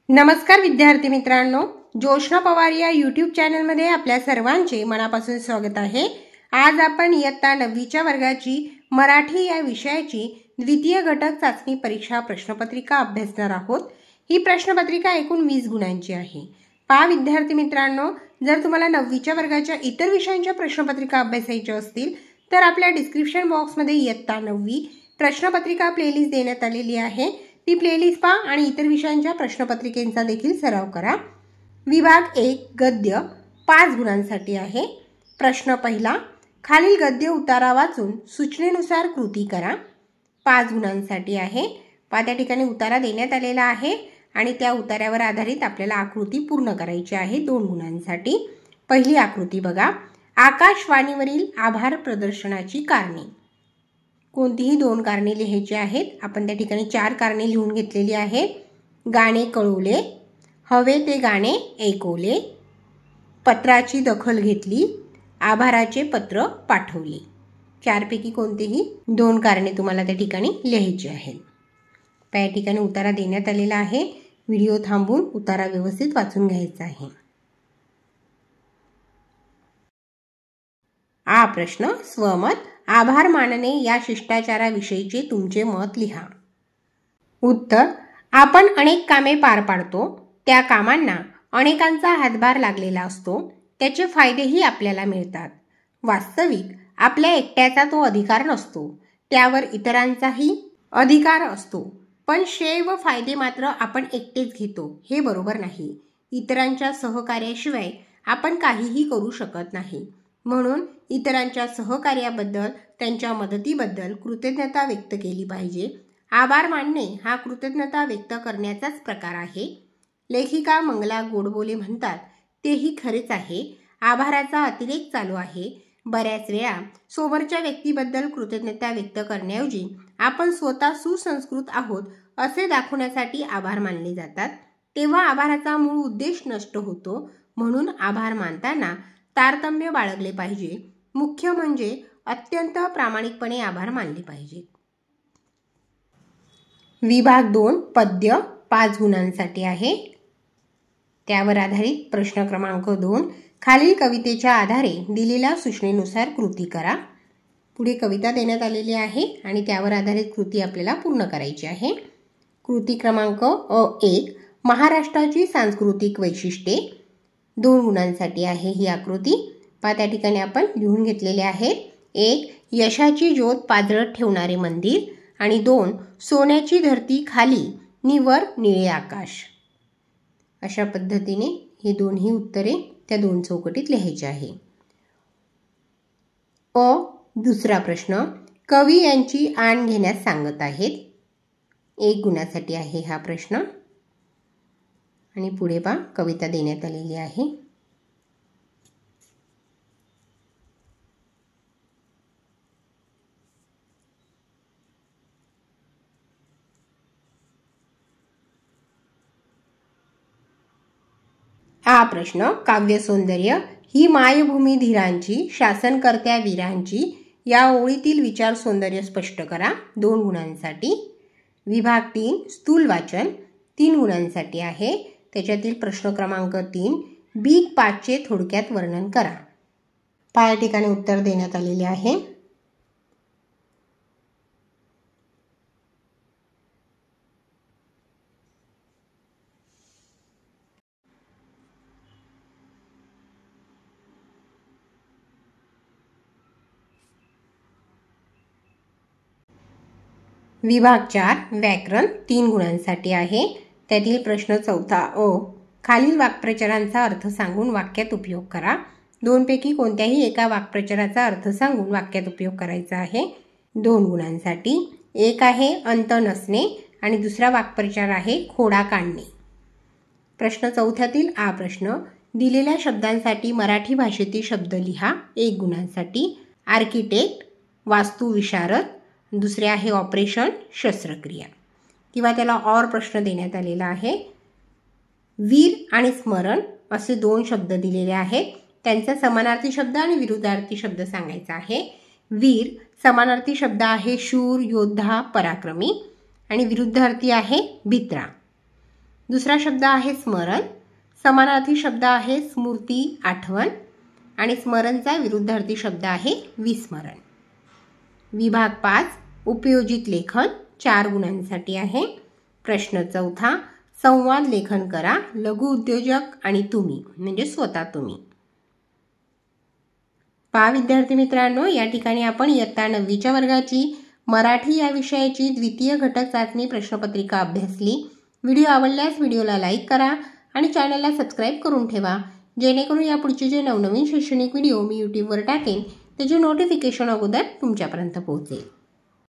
नमस्कार विद्यार्थी मित्रांनो, जोशना पवार या यूट्यूब चॅनलमध्ये आपल्या सर्वांचे मनापासून स्वागत आहे। आज आपण इयत्ता 9वीच्या वर्गाची मराठी या विषयाची द्वितीय घटक चाचणी परीक्षा प्रश्नपत्रिका अभ्यासणार आहोत। ही प्रश्नपत्रिका एकूण 20 गुणांची आहे। पहा विद्यार्थी मित्रांनो, जर तुम्हाला 9वीच्या वर्गाच्या इतर विषयांच्या प्रश्नपत्रिका अभ्यासायच्या असतील तर आपल्या डिस्क्रिप्शन बॉक्समध्ये इयत्ता 9वी प्रश्नपत्रिका प्लेलिस्ट देण्यात आलेली आहे। ती प्लेलिस्ट पहा आणि इतर विषयांच्या प्रश्नपत्रिकेचा देखील सराव करा। विभाग 1 गद्य 5 गुणांसाठी आहे। प्रश्न पहिला, खालील गद्य उतारा वाचून सूचनेनुसार कृती करा। 5 गुणांसाठी आहे। पहा त्या ठिकाणी उतारा देण्यात आलेला आहे आणि त्या उतार्यावर आधारित आपल्याला आकृती पूर्ण करायची आहे 2 गुणांसाठी। पहिली आकृती बघा, आकाशवाणीवरील आभार प्रदर्शनाची कारणे। कोणतीही 2 कारणे लिहायची आहेत। आपण त्या ठिकाणी 4 कारणे लिहून घेतलेली आहेत। गाणे कळवले, हवे ते गाणे ऐकवले, पत्राची दखल घेतली, आभाराचे पत्र पाठवले। 4 पैकी कोणतेही 2 कारणे तुम्हाला त्या ठिकाणी लिहायची आहेत। त्या ठिकाणी उतारा देण्यात आलेला आहे। व्हिडिओ थांबवून उतारा व्यवस्थित वाचून घ्यायचा आहे। आ प्रश्न, स्वमत, आभार मानणे या शिष्टाचाराविषयीचे तुमचे मत लिहा। उत्तर, आपण अनेक कामे पार पाडतो, त्या कामांना अनेकांचा हातभार लागलेला असतो, त्याचे फायदेही आपल्याला मिळतात। वास्तविक आपल्या एकट्याचा तो अधिकार नसतो, त्यावर इतरांचाही अधिकार असतो, पण श्रेय व फायदे मात्र आपण एकटेच घेतो हे बरोबर नाही। इतरांच्या सहकार्याशिवाय आपण काहीही करू शकत नाही। म्हणून इतरांच्या सहकार्याबद्दल, त्यांच्या मदतीबद्दल कृतज्ञता व्यक्त केली पाहिजे। आभार मानणे हा कृतज्ञता व्यक्त करण्याचाच प्रकार आहे। लेखिका मंगला गोडबोले म्हणतात तेही खरेच आहे। आभाराचा अतिरेक चालू आहे। बऱ्याच वेळा समोरच्या व्यक्तीबद्दल कृतज्ञता व्यक्त करण्याऐवजी आपण स्वतः सुसंस्कृत आहोत असे दाखवण्यासाठी आभार मानले जातात, तेव्हा आभाराचा मूळ उद्देश नष्ट होतो। म्हणून आभार मानताना तारतम्य बाळगले पाहिजे। मुख्य म्हणजे अत्यंत प्रामाणिकपणे आभार मानले पाहिजेत। विभाग 2 पद्य 5 गुणांसाठी आहे। त्यावर आधारित प्रश्न क्रमांक 2, खालील कवितेच्या आधारे दिलेल्या सूचनेनुसार कृती करा। पुढे कविता देण्यात आलेली आहे आणि त्यावर आधारित कृती आपल्याला पूर्ण करायची आहे। कृती क्रमांक 1, महाराष्ट्राची सांस्कृतिक वैशिष्ट्ये। 2 गुणांसाठी आहे ही आकृती। पहा त्या ठिकाणी आपण लिहून घेतलेले आहेत। 1, यशाची ज्योत पाजळत ठेवणारे मंदिर आणि 2, सोन्याची धरती खाली नि वर निळे आकाश। अशा पद्धतीने हे दोन्ही उत्तरे त्या 2 चौकटीत लिहायचे आहे। दुसरा प्रश्न, कवी यांची आण घेण्यास सांगत आहेत। 1 गुणासाठी आहे हा प्रश्न आणि पुढे पहा कविता देण्यात आलेली आहे। हा प्रश्न, काव्य सौंदर्य ही मायभूमी धीरांची, शासनकर्त्या वीरांची, या ओळीतील विचार सौंदर्य स्पष्ट करा। 2 गुणांसाठी। विभाग 3 स्थूल वाचन 3 गुणांसाठी आहे। त्याच्यातील प्रश्न क्रमांक 3, बिग 5चे थोडक्यात वर्णन करा। पहा ठिकाणी उत्तर देण्यात आलेले आहे। विभाग 4 व्याकरण 3 गुणांसाठी आहे। त्यातील प्रश्न 4 खालील वाक्प्रचारांचा अर्थ सांगून वाक्यात उपयोग करा। 2 पैकी कोणत्याही एका वाक्प्रचाराचा अर्थ सांगून वाक्यात उपयोग करायचा आहे। 2 गुणांसाठी। 1 आहे अंत नसणे आणि दुसरा वाक्प्रचार आहे खोडा काढणे। प्रश्न 4 आ प्रश्न, दिलेल्या शब्दांसाठी मराठी भाषेतील शब्द लिहा। 1 गुणांसाठी। आर्किटेक्ट वास्तुविशारद, दुसरे आहे ऑपरेशन शस्त्रक्रिया, किंवा त्याला और प्रश्न देण्यात आलेला आहे। वीर आणि स्मरण असे 2 शब्द दिलेले आहेत। त्यांचा समानार्थी शब्द आणि विरुद्धार्थी शब्द सांगायचा आहे। वीर समानार्थी शब्द आहे शूर, योद्धा, पराक्रमी आणि विरुद्धार्थी आहे भित्रा। दुसरा शब्द आहे स्मरण. समानार्थी शब्द आहे स्मृती, आठवण. आणि स्मरणचा विरुद्धार्थी शब्द आहे विस्मरण. विभाग 5 उपयोजित लेखन 4 गुणांसाठी आहे. प्रश्न 4 संवाद लेखन करा. लघु उद्योजक आणि तुम्ही म्हणजे स्वतः तुम्ही. पहा विद्यार्थी मित्रांनो, या ठिकाणी आपण इयत्ता 9वीच्या वर्गाची मराठी या विषयाची द्वितीय घटक चाचणी प्रश्नपत्रिका अभ्यासली. व्हिडिओ आवडल्यास व्हिडिओला लाईक करा आणि चॅनलला सबस्क्राईब करून ठेवा, जेणेकरून यापुढचे जे नवनवीन शैक्षणिक व्हिडिओ मी यूट्यूबवर टाकेन त्याचे नोटिफिकेशन अगोदर तुमच्यापर्यंत पोहोचेल.